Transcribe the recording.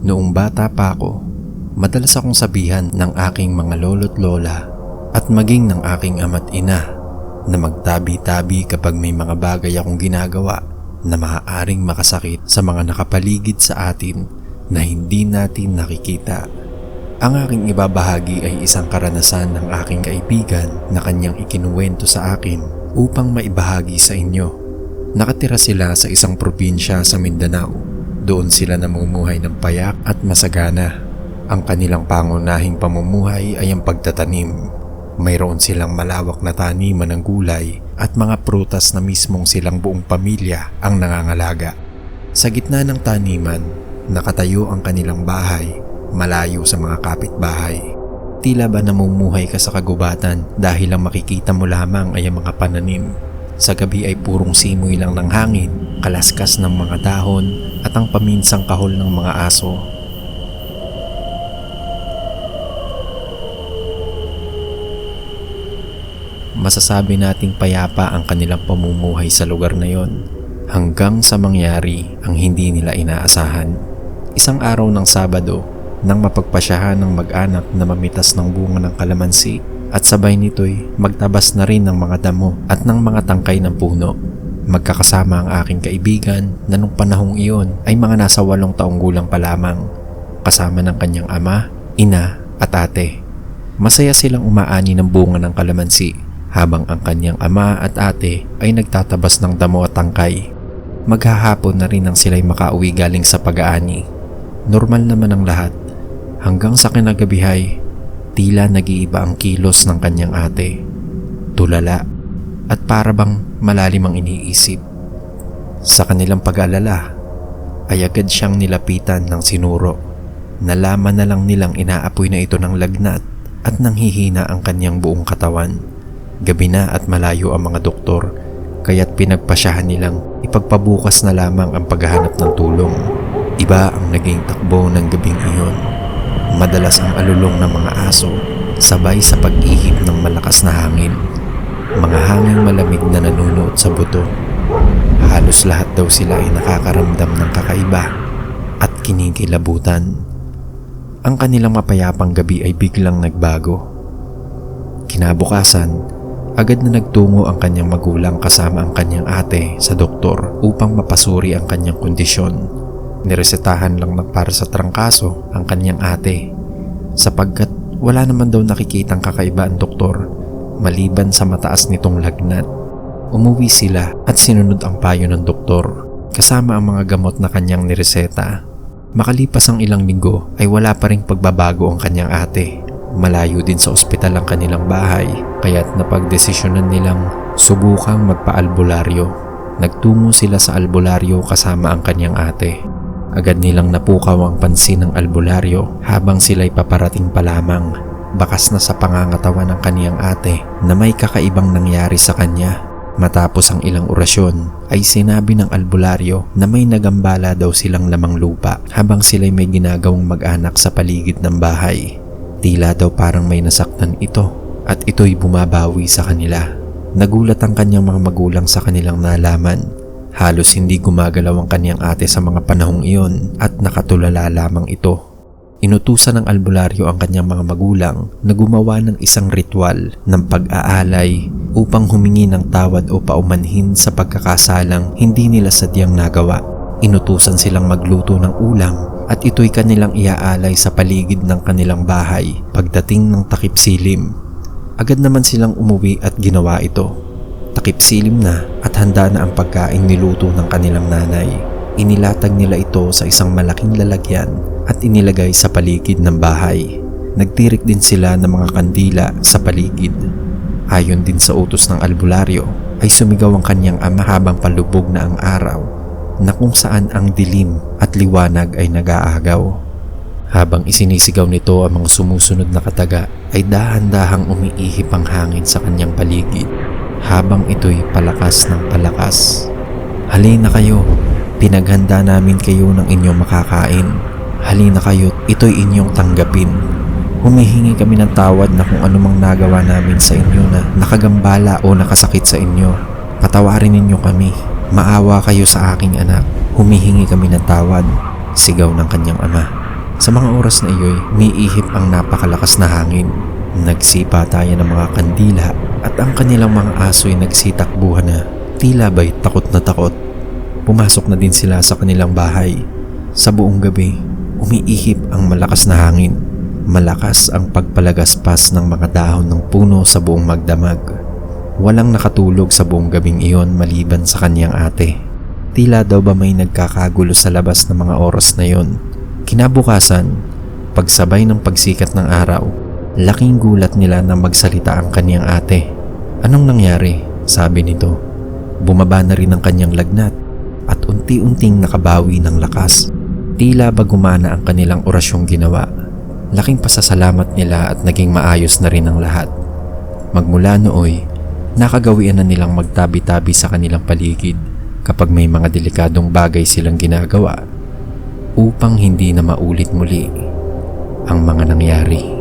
Noong bata pa ako, madalas akong sabihan ng aking mga lolo't lola at maging ng aking ama't ina na magtabi-tabi kapag may mga bagay akong ginagawa na maaaring makasakit sa mga nakapaligid sa atin na hindi natin nakikita. Ang aking ibabahagi ay isang karanasan ng aking kaibigan na kanyang ikinuwento sa akin upang maibahagi sa inyo. Nakatira sila sa isang probinsya sa Mindanao. Doon sila namumuhay ng payak at masagana. Ang kanilang pangunahing pamumuhay ay ang pagtatanim. Mayroon silang malawak na taniman ng gulay at mga prutas na mismong silang buong pamilya ang nangangalaga. Sa gitna ng taniman, nakatayo ang kanilang bahay, malayo sa mga kapitbahay. Tila ba namumuhay ka sa kagubatan dahil ang makikita mo lamang ay ang mga pananim. Sa gabi ay purong simoy lang ng hangin, kalaskas ng mga dahon at ang paminsang kahol ng mga aso. Masasabi nating payapa ang kanilang pamumuhay sa lugar na yon hanggang sa mangyari ang hindi nila inaasahan. Isang araw ng Sabado, nang mapagpasyahan ng mag-anak na mamitas ng bunga ng kalamansi at sabay nito'y magtabas na rin ng mga damo at ng mga tangkay ng puno. Magkakasama ang aking kaibigan na nung panahong iyon ay mga nasa 8 taong gulang pa lamang, kasama ng kanyang ama, ina at ate. Masaya silang umaani ng bunga ng kalamansi habang ang kanyang ama at ate ay nagtatabas ng damo at tangkay. Maghahapon na rin nang sila'y makauwi galing sa pag-aani. Normal naman ang lahat hanggang sa kinagabihay. Tila nag-iiba ang kilos ng kanyang ate. Tulala at para bang malalim ang iniisip. Sa kanilang pag-alala ay agad siyang nilapitan ng sinuro. Nalaman na lang nilang inaapoy na ito ng lagnat at nanghihina ang kanyang buong katawan. Gabi na at malayo ang mga doktor, kaya't pinagpasyahan nilang ipagpabukas na lamang ang paghahanap ng tulong. Iba ang naging takbo ng gabing iyon. Madalas ang alulong ng mga aso, sabay sa pag-ihip ng malakas na hangin. Mga hangin malamig na nanunuot sa buto. Halos lahat daw sila ay nakakaramdam ng kakaiba at kinikilabutan. Ang kanilang mapayapang gabi ay biglang nagbago. Kinabukasan, agad na nagtungo ang kanyang magulang kasama ang kanyang ate sa doktor upang mapasuri ang kanyang kondisyon. Niresetahan lang para sa trangkaso ang kanyang ate sapagkat wala naman daw nakikitang kakaiba ang doktor maliban sa mataas nitong lagnat. Umuwi sila at sinunod ang payo ng doktor kasama ang mga gamot na kanyang nireseta. Makalipas ang ilang linggo ay wala pa ring pagbabago ang kanyang ate. Malayo din sa ospital ang kanilang bahay kaya't napagdesisyonan nilang subukang magpa-albularyo. Nagtungo sila sa albularyo kasama ang kanyang ate. Agad nilang napukaw ang pansin ng albularyo habang sila'y paparating pa lamang. Bakas na sa pangangatawan ng kaniyang ate na may kakaibang nangyari sa kanya. Matapos ang ilang orasyon ay sinabi ng albularyo na may nagambala daw silang lamang lupa habang sila'y may ginagawang mag-anak sa paligid ng bahay. Tila daw parang may nasaktan ito at ito'y bumabawi sa kanila. Nagulat ang kanyang mga magulang sa kanilang nalaman. Halos hindi gumagalaw ang kanyang ate sa mga panahong iyon at nakatulala lamang ito. Inutusan ng albularyo ang kanyang mga magulang na gumawa ng isang ritual ng pag-aalay upang humingi ng tawad o paumanhin sa pagkakasalang hindi nila sadyang nagawa. Inutusan silang magluto ng ulam at ito'y kanilang iaalay sa paligid ng kanilang bahay pagdating ng takip silim. Agad naman silang umuwi at ginawa ito. Takip silim na at handa na ang pagkaing niluto ng kanilang nanay. Inilatag nila ito sa isang malaking lalagyan at inilagay sa paligid ng bahay. Nagtirik din sila ng mga kandila sa paligid. Ayon din sa utos ng albularyo ay sumigaw ang kanyang ama habang palubog na ang araw na kung saan ang dilim at liwanag ay nag-aagaw. Habang isinisigaw nito ang mga sumusunod na kataga ay dahan-dahang umiihip ang hangin sa kanyang paligid. Habang ito'y palakas ng palakas. Halina kayo, pinaghanda namin kayo ng inyong makakain. Halina kayo, ito'y inyong tanggapin. Humihingi kami ng tawad na kung anumang nagawa namin sa inyo na nakagambala o nakasakit sa inyo. Patawarin ninyo kami. Maawa kayo sa aking anak. Humihingi kami ng tawad. Sigaw ng kanyang ama. Sa mga oras na iyo'y umiihip ang napakalakas na hangin. Nagsipa tayo ng mga kandila at ang kanilang mga aso'y nagsitakbuhan na tila ba'y takot na takot. Pumasok na din sila sa kanilang bahay. Sa buong gabi, umiihip ang malakas na hangin. Malakas ang pagpalagaspas ng mga dahon ng puno sa buong magdamag. Walang nakatulog sa buong gabing iyon maliban sa kanyang ate. Tila daw ba may nagkakagulo sa labas ng mga oras na iyon. Kinabukasan, pagsabay ng pagsikat ng araw, laking gulat nila na magsalita ang kanyang ate. Anong nangyari? Sabi nito. Bumaba na rin ang kanyang lagnat at unti-unting nakabawi ng lakas. Tila ba gumana ang kanilang orasyong ginawa. Laking pasasalamat nila at naging maayos na rin ang lahat. Magmula nooy, nakagawian na nilang magtabi-tabi sa kanilang paligid kapag may mga delikadong bagay silang ginagawa upang hindi na maulit muli ang mga nangyari.